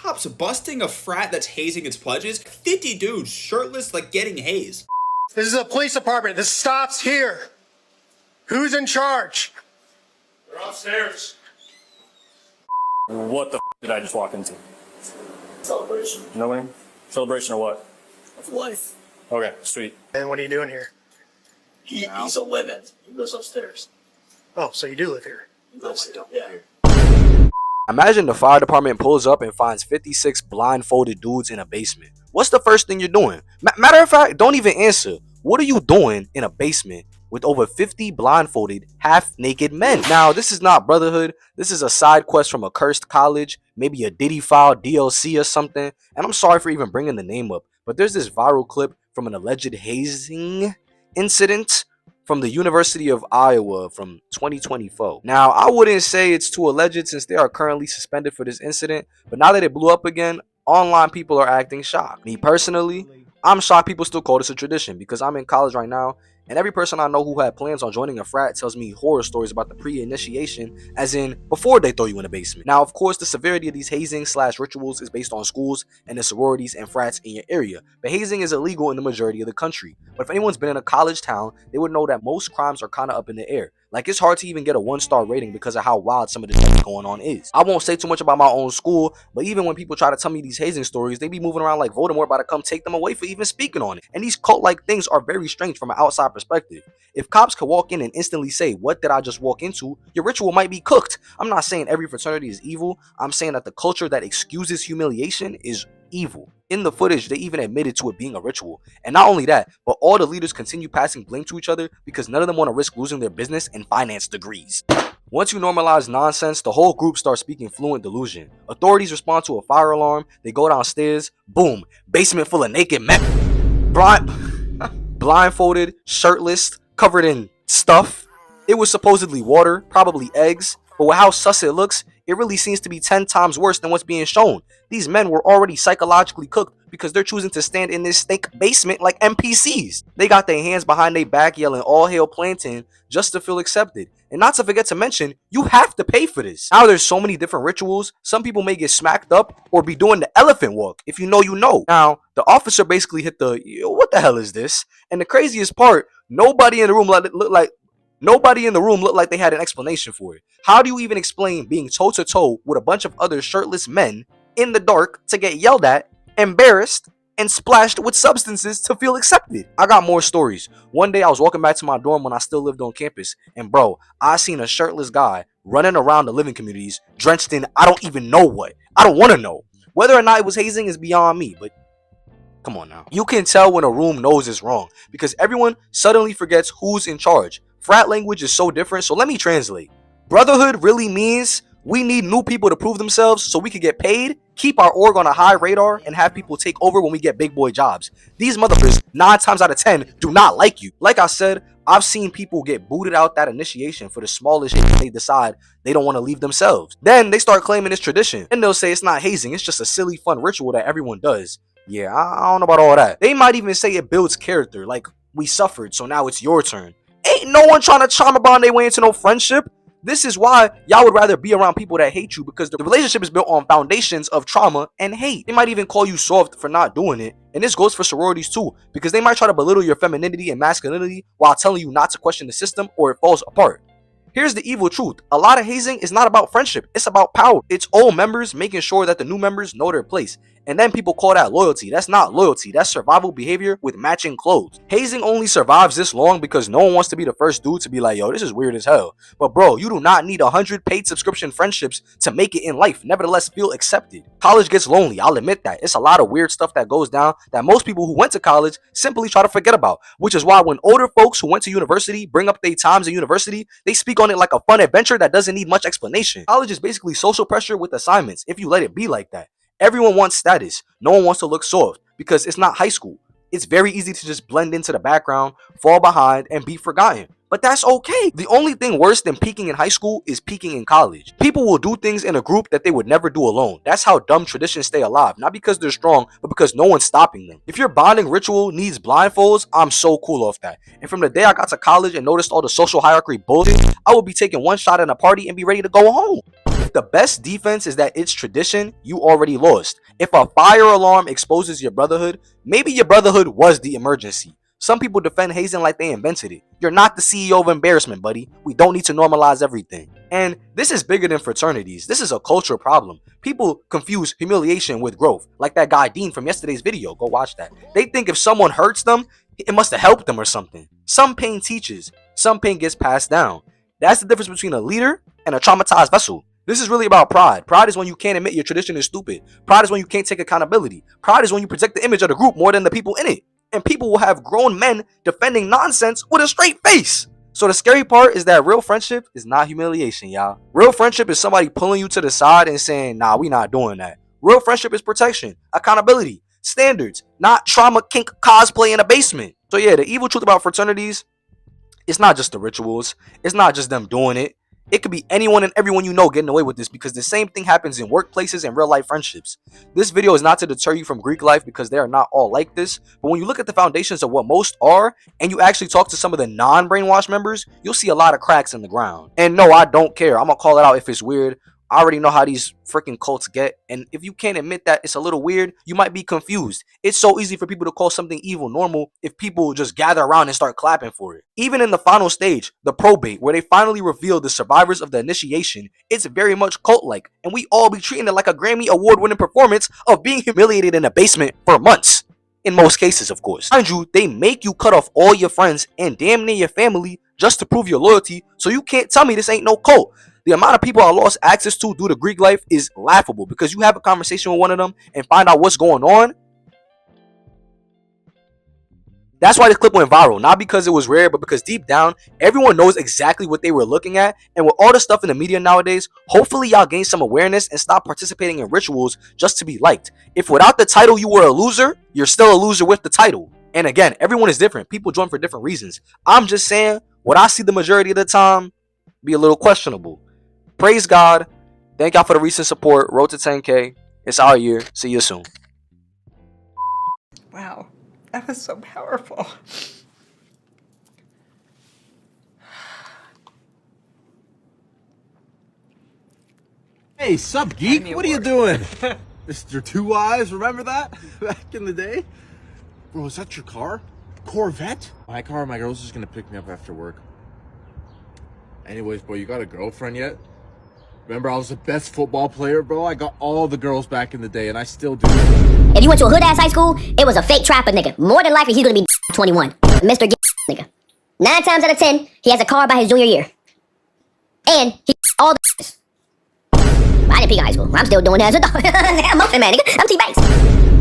cops busting a frat that's hazing its pledges? 50 dudes shirtless like getting hazed. This is a police department. This stops here. Who's in charge? They're upstairs. What the did I just walk into? Celebration. Nobody? Celebration of what? Of life. Okay, sweet. And what are you doing here? He's a live-in. He lives upstairs. Oh, so you do live here. He lives here. Yeah. Imagine the fire department pulls up and finds 56 blindfolded dudes in a basement. What's the first thing you're doing? Matter of fact, don't even answer. What are you doing in a basement with over 50 blindfolded, half-naked men? Now, this is not Brotherhood. This is a side quest from a cursed college, maybe a Diddy file DLC or something. And I'm sorry for even bringing the name up, but there's this viral clip from an alleged hazing incident from the University of Iowa from 2024. Now, I wouldn't say it's too alleged since they are currently suspended for this incident, but now that it blew up again, online people are acting shocked. Me personally, I'm shocked people still call this a tradition because I'm in college right now, and every person I know who had plans on joining a frat tells me horror stories about the pre-initiation, as in before they throw you in the basement. Now, of course, the severity of these hazing/rituals is based on schools and the sororities and frats in your area, but hazing is illegal in the majority of the country. But if anyone's been in a college town, they would know that most crimes are kind of up in the air. Like, it's hard to even get a 1-star rating because of how wild some of this stuff going on is. I won't say too much about my own school, but even when people try to tell me these hazing stories, they be moving around like Voldemort about to come take them away for even speaking on it. And these cult-like things are very strange from an outside perspective. If cops could walk in and instantly say, "What did I just walk into?" your ritual might be cooked. I'm not saying every fraternity is evil. I'm saying that the culture that excuses humiliation is evil. In the footage, they even admitted to it being a ritual. And not only that, but all the leaders continue passing blame to each other because none of them want to risk losing their business and finance degrees. Once you normalize nonsense, the whole group starts speaking fluent delusion. Authorities respond to a fire alarm, they go downstairs, boom, basement full of naked men. Blindfolded, shirtless, covered in stuff. It was supposedly water, probably eggs, but with how sus it looks, it really seems to be 10 times worse than what's being shown. These men were already psychologically cooked because they're choosing to stand in this stink basement like NPCs. They got their hands behind their back yelling "all hail plantain" just to feel accepted. And not to forget to mention, you have to pay for this. Now there's so many different rituals, some people may get smacked up or be doing the elephant walk. If you know, you know. Now, the officer basically hit the, "What the hell is this?" And the craziest part, nobody in the room looked like they had an explanation for it. How do you even explain being toe-to-toe with a bunch of other shirtless men in the dark to get yelled at, embarrassed, and splashed with substances to feel accepted? I got more stories. One day I was walking back to my dorm when I still lived on campus, and bro, I seen a shirtless guy running around the living communities drenched in I don't even know what. I don't want to know. Whether or not it was hazing is beyond me, but come on now. You can tell when a room knows it's wrong because everyone suddenly forgets who's in charge. Frat language is so different, so let me translate. Brotherhood really means we need new people to prove themselves so we can get paid, keep our org on a high radar, and have people take over when we get big boy jobs. These motherfuckers, 9 times out of 10, do not like you. Like I said, I've seen people get booted out that initiation for the smallest shit they decide they don't want to leave themselves. Then they start claiming it's tradition. And they'll say it's not hazing, it's just a silly fun ritual that everyone does. Yeah, I don't know about all that. They might even say it builds character, like we suffered, so now it's your turn. Ain't no one trying to charm a bond their way into no friendship. This is why y'all would rather be around people that hate you because the relationship is built on foundations of trauma and hate. They might even call you soft for not doing it. And this goes for sororities too, because they might try to belittle your femininity and masculinity while telling you not to question the system or it falls apart. Here's the evil truth. A lot of hazing is not about friendship. It's about power. It's old members making sure that the new members know their place. And then people call that loyalty. That's not loyalty. That's survival behavior with matching clothes. Hazing only survives this long because no one wants to be the first dude to be like, "Yo, this is weird as hell." But bro, you do not need 100 paid subscription friendships to make it in life. Nevertheless, feel accepted. College gets lonely. I'll admit that. It's a lot of weird stuff that goes down that most people who went to college simply try to forget about. Which is why when older folks who went to university bring up their times in university, they speak on it like a fun adventure that doesn't need much explanation. College is basically social pressure with assignments if you let it be like that. Everyone wants status. No one wants to look soft because it's not high school. It's very easy to just blend into the background, fall behind, and be forgotten. But that's okay. The only thing worse than peaking in high school is peaking in college. People will do things in a group that they would never do alone. That's how dumb traditions stay alive. Not because they're strong, but because no one's stopping them. If your bonding ritual needs blindfolds, I'm so cool off that. And from the day I got to college and noticed all the social hierarchy bullshit, I would be taking one shot at a party and be ready to go home. If the best defense is that it's tradition, you already lost. If a fire alarm exposes your brotherhood, maybe your brotherhood was the emergency. Some people defend hazing like they invented it. You're not the CEO of embarrassment, buddy. We don't need to normalize everything. And this is bigger than fraternities. This is a cultural problem. People confuse humiliation with growth. Like that guy Dean from yesterday's video. Go watch that. They think if someone hurts them, it must have helped them or something. Some pain teaches. Some pain gets passed down. That's the difference between a leader and a traumatized vessel. This is really about pride. Pride is when you can't admit your tradition is stupid. Pride is when you can't take accountability. Pride is when you protect the image of the group more than the people in it. And people will have grown men defending nonsense with a straight face. So the scary part is that real friendship is not humiliation, y'all. Real friendship is somebody pulling you to the side and saying, nah, we not doing that. Real friendship is protection, accountability, standards, not trauma kink cosplay in a basement. So yeah, the evil truth about fraternities, it's not just the rituals. It's not just them doing it. It could be anyone and everyone you know getting away with this, because the same thing happens in workplaces and real life friendships. This video is not to deter you from Greek life, because they are not all like this. But when you look at the foundations of what most are, and you actually talk to some of the non-brainwashed members, you'll see a lot of cracks in the ground. And no, I don't care. I'm gonna call it out if it's weird. I already know how these freaking cults get, and if you can't admit that it's a little weird, you might be confused. It's so easy for people to call something evil normal if people just gather around and start clapping for it. Even in the final stage, the probate, where they finally reveal the survivors of the initiation, it's very much cult-like, and we all be treating it like a Grammy award-winning performance of being humiliated in a basement for months. In most cases, of course. Mind you, they make you cut off all your friends and damn near your family just to prove your loyalty, so you can't tell me this ain't no cult. The amount of people I lost access to due to Greek life is laughable, because you have a conversation with one of them and find out what's going on. That's why this clip went viral, not because it was rare, but because deep down, everyone knows exactly what they were looking at. And with all the stuff in the media nowadays, hopefully y'all gain some awareness and stop participating in rituals just to be liked. If without the title you were a loser, you're still a loser with the title. And again, everyone is different. People join for different reasons. I'm just saying, what I see the majority of the time be a little questionable. Praise God. Thank y'all for the recent support. Road to 10K. It's our year. See you soon. Wow, that was so powerful. Hey, sup, geek? What are you doing? Mr. Two Eyes, remember that? Back in the day? Bro, is that your car? Corvette? My car, my girl's just gonna pick me up after work. Anyways, bro, you got a girlfriend yet? Remember, I was the best football player, bro? I got all the girls back in the day, and I still do. If you went to a hood-ass high school, it was a fake trapper nigga. More than likely, he's gonna be 21. Mr. Nigga. 9 times out of 10, he has a car by his junior year. And he all the I didn't peak in high school. I'm still doing that as a dog. I'm a man, nigga. I'm T-Banks.